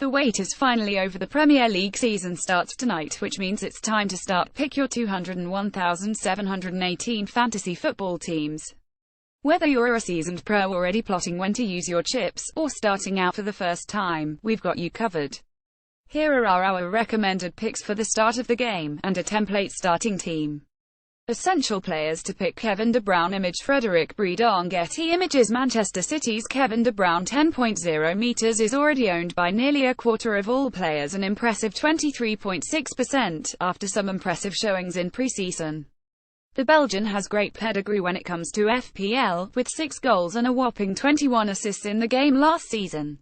The wait is finally over. The Premier League season starts tonight, which means it's time to start pick your 201,718 fantasy football teams. Whether you're a seasoned pro already plotting when to use your chips, or starting out for the first time, we've got you covered. Here are our recommended picks for the start of the game, and a template starting team. Essential players to pick: Kevin De Bruyne. Image Frederick Bredon. Getty Images. Manchester City's Kevin De Bruyne, 10.0 meters, is already owned by nearly a quarter of all players, an impressive 23.6%, after some impressive showings in pre-season. The Belgian has great pedigree when it comes to FPL, with 6 goals and a whopping 21 assists in the game last season.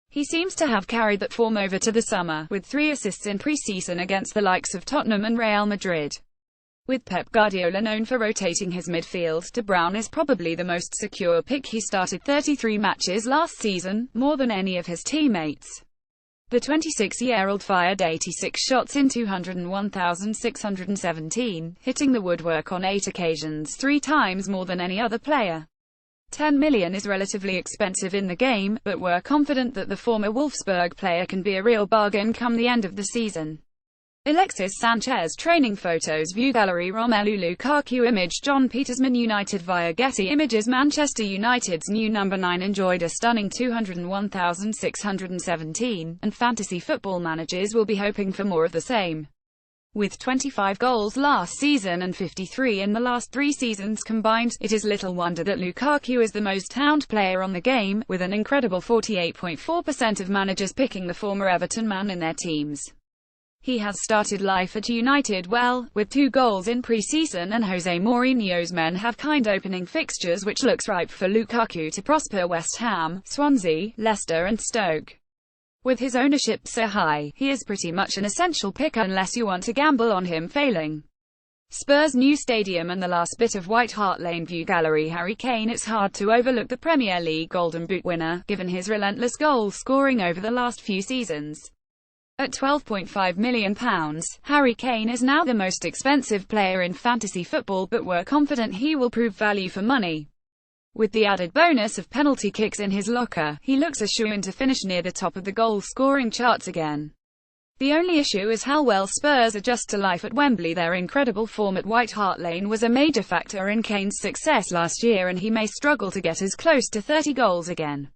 He seems to have carried that form over to the summer, with 3 assists in pre-season against the likes of Tottenham and Real Madrid. With Pep Guardiola known for rotating his midfield, De Bruyne is probably the most secure pick. He started 33 matches last season, more than any of his teammates. The 26-year-old fired 86 shots in 201,617, hitting the woodwork on 8 occasions, 3 times more than any other player. 10 million is relatively expensive in the game, but we're confident that the former Wolfsburg player can be a real bargain come the end of the season. Alexis Sanchez. Training photos. View gallery. Romelu Lukaku. Image John Petersman. United via Getty Images. Manchester United's new number 9 enjoyed a stunning 201,617, and fantasy football managers will be hoping for more of the same. With 25 goals last season and 53 in the last 3 seasons combined, it is little wonder that Lukaku is the most owned player on the game, with an incredible 48.4% of managers picking the former Everton man in their teams. He has started life at United well, with 2 goals in pre-season, and Jose Mourinho's men have kind opening fixtures which looks ripe for Lukaku to prosper: West Ham, Swansea, Leicester and Stoke. With his ownership so high, he is pretty much an essential pick unless you want to gamble on him failing. Spurs' new stadium and the last bit of White Hart Lane. View gallery. Harry Kane. It's hard to overlook the Premier League Golden Boot winner, given his relentless goal scoring over the last few seasons. At £12.5 million, Harry Kane is now the most expensive player in fantasy football, but we're confident he will prove value for money. With the added bonus of penalty kicks in his locker, he looks a shoo-in to finish near the top of the goal-scoring charts again. The only issue is how well Spurs adjust to life at Wembley. Their incredible form at White Hart Lane was a major factor in Kane's success last year, and he may struggle to get as close to 30 goals again.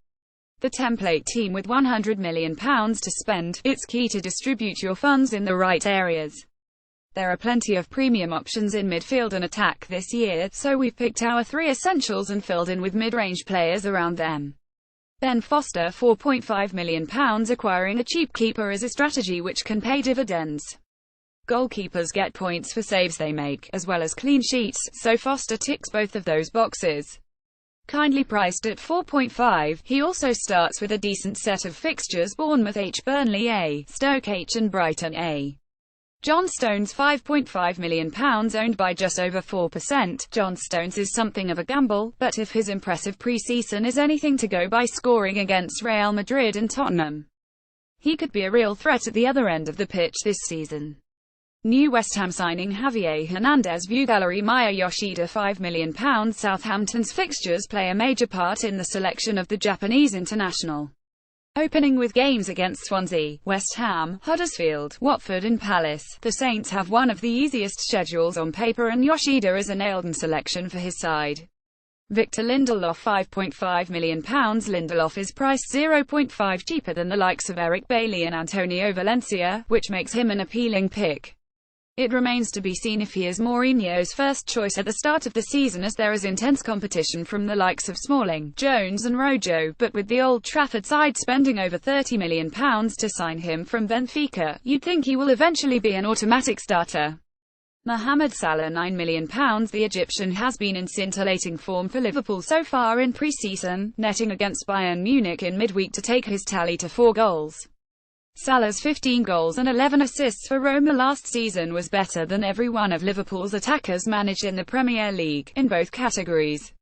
The template team. With £100 million to spend, it's key to distribute your funds in the right areas. There are plenty of premium options in midfield and attack this year, so we've picked our 3 essentials and filled in with mid-range players around them. Ben Foster. £4.5 million. Acquiring a cheap keeper is a strategy which can pay dividends. Goalkeepers get points for saves they make, as well as clean sheets, so Foster ticks both of those boxes. Kindly priced at 4.5, he also starts with a decent set of fixtures: Bournemouth H, Burnley A, Stoke H and Brighton A. John Stones. £5.5 million, owned by just over 4%. John Stones is something of a gamble, but if his impressive pre-season is anything to go by, scoring against Real Madrid and Tottenham, he could be a real threat at the other end of the pitch this season. New West Ham signing Javier Hernandez. View gallery. Maya Yoshida. £5 million. Southampton's fixtures play a major part in the selection of the Japanese international. Opening with games against Swansea, West Ham, Huddersfield, Watford and Palace, the Saints have one of the easiest schedules on paper, and Yoshida is a nailed-on selection for his side. Victor Lindelof. £5.5 million. Lindelof is priced 0.5 cheaper than the likes of Eric Bailly and Antonio Valencia, which makes him an appealing pick. It remains to be seen if he is Mourinho's first choice at the start of the season, as there is intense competition from the likes of Smalling, Jones and Rojo, but with the Old Trafford side spending over £30 million to sign him from Benfica, you'd think he will eventually be an automatic starter. Mohamed Salah. £9 million. The Egyptian has been in scintillating form for Liverpool so far in pre-season, netting against Bayern Munich in midweek to take his tally to 4 goals. Salah's 15 goals and 11 assists for Roma last season was better than every one of Liverpool's attackers managed in the Premier League, in both categories.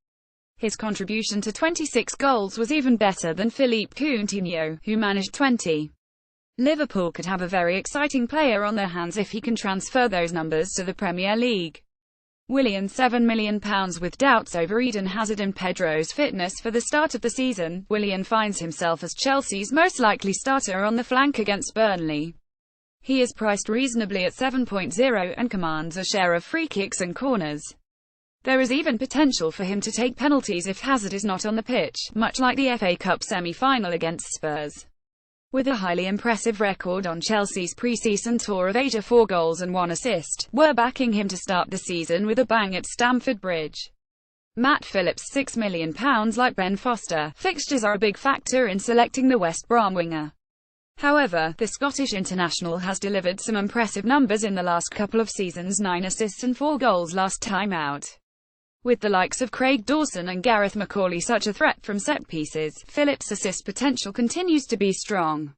His contribution to 26 goals was even better than Philippe Coutinho, who managed 20. Liverpool could have a very exciting player on their hands if he can transfer those numbers to the Premier League. Willian £7 million. With doubts over Eden Hazard and Pedro's fitness for the start of the season, Willian finds himself as Chelsea's most likely starter on the flank against Burnley. He is priced reasonably at 7.0 and commands a share of free kicks and corners. There is even potential for him to take penalties if Hazard is not on the pitch, much like the FA Cup semi-final against Spurs. With a highly impressive record on Chelsea's pre-season tour of Asia, 4 goals and 1 assist, we're backing him to start the season with a bang at Stamford Bridge. Matt Phillips £6 million. Like Ben Foster, fixtures are a big factor in selecting the West Brom winger. However, the Scottish international has delivered some impressive numbers in the last couple of seasons, 9 assists and 4 goals last time out. With the likes of Craig Dawson and Gareth McAuley such a threat from set pieces, Phillips' assist potential continues to be strong.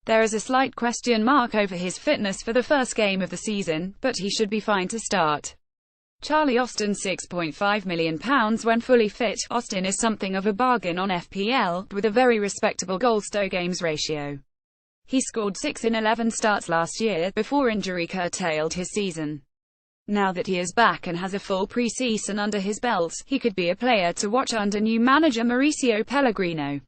There is a slight question mark over his fitness for the first game of the season, but he should be fine to start. Charlie Austin £6.5 million. When fully fit, Austin is something of a bargain on FPL, with a very respectable goals-to-games ratio. He scored 6 in 11 starts last year, before injury curtailed his season. Now that he is back and has a full pre-season under his belt, he could be a player to watch under new manager Mauricio Pellegrino.